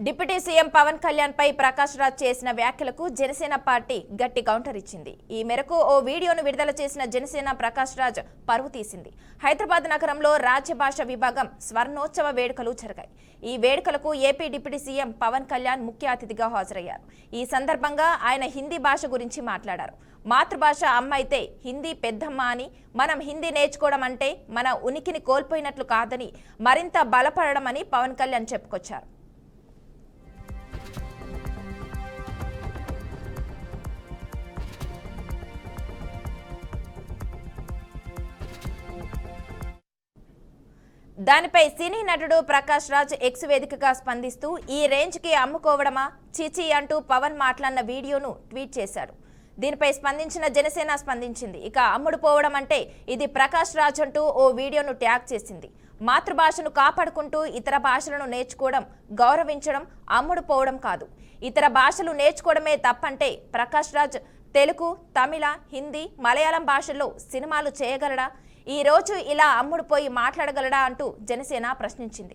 Deputy CM Pawan Kalyan పై ప్రకాష్ రాజ్ చేసిన వ్యాఖ్యలకు Janasena party గట్టి కౌంటర్ ఇచ్చింది. ఈ మేరకు ఓ వీడియోను విడుదల చేసిన జనసేన ప్రకాష్ రాజ్ పరువు తీసింది. హైదరాబాద్ నగరంలో రాజ్య భాష విభాగం స్వర్ణోత్సవ వేడుకలు జరిగాయి. ఈ వేడుకలకు AP deputy CM Pawan Kalyan ముఖ్య అతిథిగా హాజరయ్యారు. ఈ సందర్భంగా ఆయన హిందీ భాష గురించి మాట్లాడారు. మాతృభాష అమ్మ అయితే హిందీ పెద్దమ్మ అని, మనం హిందీ నేర్చుకోవడం అంటే మన ఉనికిని కోల్పోయినట్లు కాదని, మరింత బలపడమని పవన్ కళ్యాణ్ చెప్పుకొచ్చారు. దానిపై సినీ నటుడు ప్రకాష్ రాజ్ ఎక్స్ వేదికగా స్పందిస్తూ ఈ రేంజ్ కి అమ్ముకోవడమా చిచి అంటూ పవన్ మాట్లాడిన వీడియోను ట్వీట్ చేశాడు. దీనిపై స్పందించిన జనసేన స్పందించింది. ఇక అమ్ముడు పోవడం అంటే ఇది ప్రకాష్ రాజ్ అంటూ ఓ వీడియోను ట్యాగ్ చేసింది. మాతృభాషను కాపాడుకుంటూ ఇతర భాషలను నేర్చుకోవడం, గౌరవించడం అమ్ముడు పోవడం కాదు. ఇతర భాషలు నేర్చుకోవడమే తప్పంటే ప్రకాష్ రాజ్ తెలుగు, తమిళ, హిందీ, మలయాళం భాషల్లో సినిమాలు చేయగలడా? ఈ రోజు ఇలా అమ్ముడుపోయి మాట్లాడగలడా అంటూ జనసేన ప్రశ్నించింది.